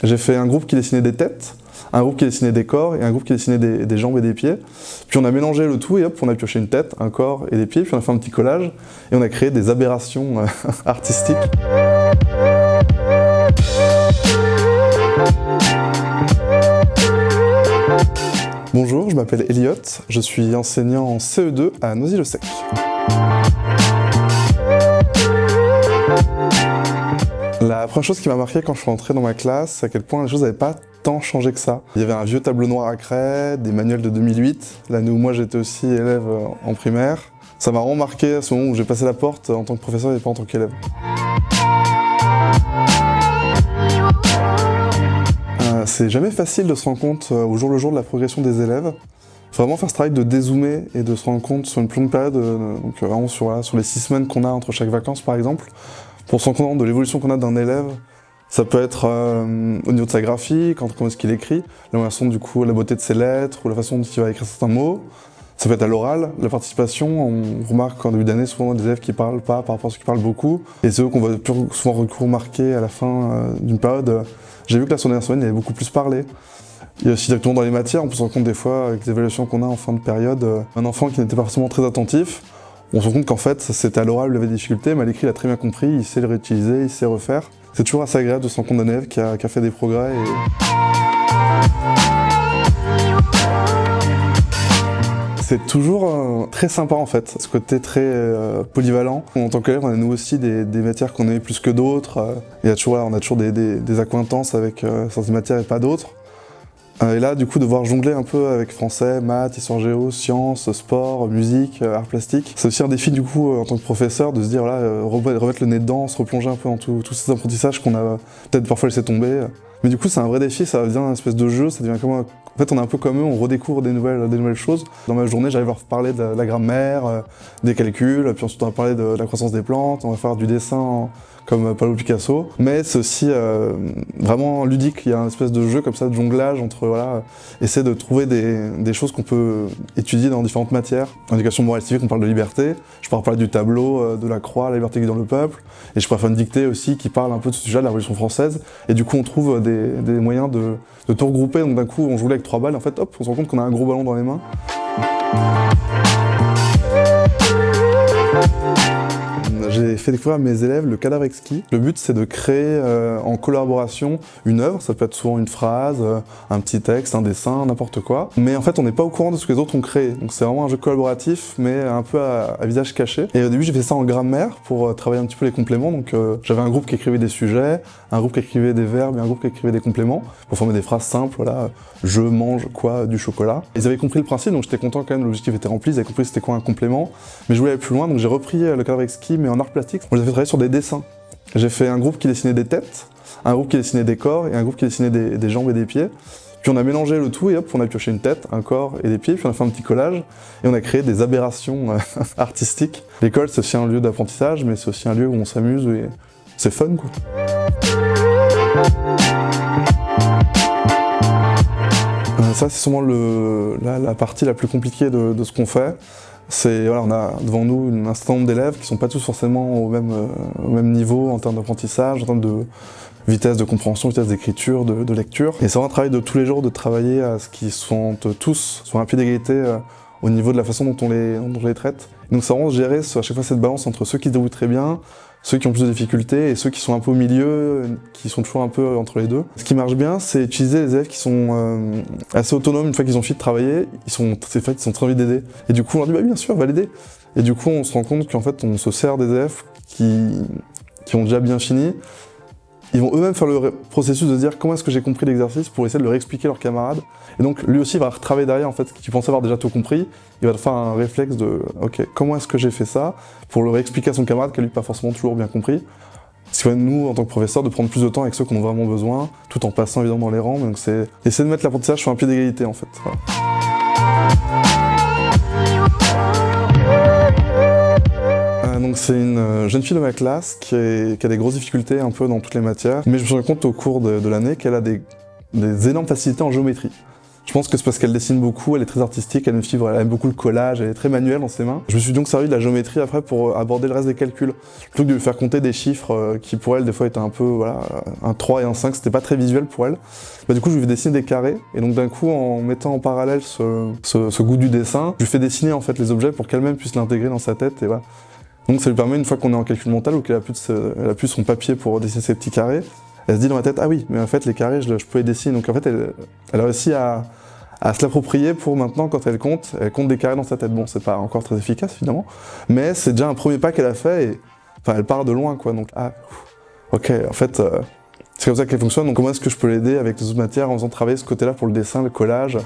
J'ai fait un groupe qui dessinait des têtes, un groupe qui dessinait des corps et un groupe qui dessinait des jambes et des pieds. Puis on a mélangé le tout et hop, on a pioché une tête, un corps et des pieds, puis on a fait un petit collage et on a créé des aberrations artistiques. Bonjour, je m'appelle Elliot, je suis enseignant en CE2 à Noisy-le-Sec. La première chose qui m'a marqué quand je suis rentré dans ma classe, c'est à quel point les choses n'avaient pas tant changé que ça. Il y avait un vieux tableau noir à craie, des manuels de 2008, l'année où moi j'étais aussi élève en primaire. Ça m'a vraiment marqué à ce moment où j'ai passé la porte en tant que professeur et pas en tant qu'élève. C'est jamais facile de se rendre compte au jour le jour de la progression des élèves. Il faut vraiment faire ce travail de dézoomer et de se rendre compte sur une longue période, donc vraiment sur les 6 semaines qu'on a entre chaque vacances par exemple, pour se rendre compte de l'évolution qu'on a d'un élève. Ça peut être au niveau de sa graphie, comment est-ce qu'il écrit, la façon du coup, la beauté de ses lettres, ou la façon dont il va écrire certains mots. Ça peut être à l'oral, la participation. On remarque qu'en début d'année, souvent des élèves qui parlent pas par rapport à ceux qui parlent beaucoup. Et ceux qu'on va souvent remarquer à la fin d'une période. J'ai vu que la dernière semaine, il avait beaucoup plus parlé. Il y a aussi directement dans les matières, on peut se rendre compte des fois, avec les évaluations qu'on a en fin de période, un enfant qui n'était pas forcément très attentif, on se rend compte qu'en fait, c'était à l'oral où il avait des difficultés, mais à l'écrit, il a très bien compris, il sait le réutiliser, il sait refaire. C'est toujours assez agréable de se rendre compte d'un élève qui a fait des progrès. C'est toujours très sympa en fait, ce côté très polyvalent. En tant qu'élève, on a nous aussi des matières qu'on aimait plus que d'autres. On a toujours des accointances avec certaines matières et pas d'autres. Et là, du coup, de voir jongler un peu avec français, maths, histoire géo, sciences, sport, musique, arts plastiques. C'est aussi un défi, du coup, en tant que professeur, de se dire, voilà, remettre le nez dedans, se replonger un peu dans tous ces apprentissages qu'on a peut-être parfois laissé tomber. Mais du coup, c'est un vrai défi, ça devient une espèce de jeu, ça devient comme en fait, on est un peu comme eux, on redécouvre des nouvelles choses. Dans ma journée, j'arrive à leur parler de la grammaire, des calculs, puis ensuite on va parler de la croissance des plantes, on va faire du dessin comme Pablo Picasso. Mais c'est aussi vraiment ludique, il y a une espèce de jeu comme ça, de jonglage entre, voilà, essayer de trouver des choses qu'on peut étudier dans différentes matières. En éducation morale et civique, on parle de liberté, je pourrais parler du tableau de la croix, la liberté qui est dans le peuple, et je pourrais faire une dictée aussi qui parle un peu de ce sujet de la Révolution française, et du coup on trouve des moyens de tout regrouper, donc d'un coup on joue avec 3 balles, et en fait hop, on se rend compte qu'on a un gros ballon dans les mains. J'ai fait découvrir à mes élèves le cadavre exquis. Le but, c'est de créer en collaboration une œuvre. Ça peut être souvent une phrase, un petit texte, un dessin, n'importe quoi. Mais en fait, on n'est pas au courant de ce que les autres ont créé. Donc c'est vraiment un jeu collaboratif, mais un peu à visage caché. Et au début, j'ai fait ça en grammaire pour travailler un petit peu les compléments. Donc j'avais un groupe qui écrivait des sujets, un groupe qui écrivait des verbes et un groupe qui écrivait des compléments pour former des phrases simples. Voilà, je mange quoi, du chocolat. Ils avaient compris le principe, donc j'étais content quand même. L'objectif était rempli. Ils avaient compris c'était quoi un complément. Mais je voulais aller plus loin, donc j'ai repris le cadavre exquis, mais en art plastique. On les a fait travailler sur des dessins. J'ai fait un groupe qui dessinait des têtes, un groupe qui dessinait des corps et un groupe qui dessinait des jambes et des pieds. Puis on a mélangé le tout et hop, on a pioché une tête, un corps et des pieds, puis on a fait un petit collage et on a créé des aberrations artistiques. L'école, c'est aussi un lieu d'apprentissage, mais c'est aussi un lieu où on s'amuse et c'est fun, quoi. Ça, c'est sûrement la partie la plus compliquée de ce qu'on fait. Voilà, on a devant nous un certain nombre d'élèves qui ne sont pas tous forcément au même niveau en termes d'apprentissage, en termes de vitesse de compréhension, vitesse d'écriture, de lecture. Et c'est vraiment un travail de tous les jours de travailler à ce qu'ils sont tous sur un pied d'égalité au niveau de la façon dont on les traite. Et donc c'est vraiment gérer à chaque fois cette balance entre ceux qui se débrouillent très bien, ceux qui ont plus de difficultés et ceux qui sont un peu au milieu, qui sont toujours un peu entre les deux. Ce qui marche bien, c'est utiliser les élèves qui sont assez autonomes une fois qu'ils ont fini de travailler, ils ont très envie d'aider. Et du coup, on leur dit, bah bien sûr, va l'aider. Et du coup, on se rend compte qu'en fait, on se sert des élèves qui ont déjà bien fini. Ils vont eux-mêmes faire le processus de se dire comment est-ce que j'ai compris l'exercice pour essayer de le réexpliquer à leurs camarades. Et donc lui aussi va retravailler derrière en fait, qui pensait avoir déjà tout compris, il va faire un réflexe de ok, comment est-ce que j'ai fait ça pour le réexpliquer à son camarade qui a lui pas forcément toujours bien compris. Ce qui va nous, en tant que professeurs, de prendre plus de temps avec ceux qu'on a vraiment besoin, tout en passant évidemment dans les rangs. Donc c'est essayer de mettre l'apprentissage sur un pied d'égalité en fait. Voilà. Donc c'est une jeune fille de ma classe qui a des grosses difficultés un peu dans toutes les matières, mais je me suis rendu compte au cours de l'année qu'elle a des énormes facilités en géométrie. Je pense que c'est parce qu'elle dessine beaucoup, elle est très artistique, elle aime beaucoup le collage, elle est très manuelle dans ses mains. Je me suis donc servi de la géométrie après pour aborder le reste des calculs. Plutôt que de lui faire compter des chiffres qui pour elle des fois étaient un peu, voilà, un 3 et un 5, c'était pas très visuel pour elle. Bah, du coup je lui fais dessiner des carrés, et donc d'un coup en mettant en parallèle ce goût du dessin, je lui fais dessiner en fait les objets pour qu'elle-même puisse l'intégrer dans sa tête, et voilà. Donc ça lui permet, une fois qu'on est en calcul mental ou qu'elle a plus son papier pour dessiner ses petits carrés, elle se dit dans la tête, ah oui, mais en fait les carrés je peux les dessiner. Donc en fait elle a réussi à se l'approprier pour maintenant, quand elle compte des carrés dans sa tête. Bon, c'est pas encore très efficace finalement, mais c'est déjà un premier pas qu'elle a fait, et enfin elle part de loin quoi. Donc ok, en fait c'est comme ça qu'elle fonctionne. Donc comment est-ce que je peux l'aider avec les autres matières en faisant travailler ce côté-là pour le dessin, le collage.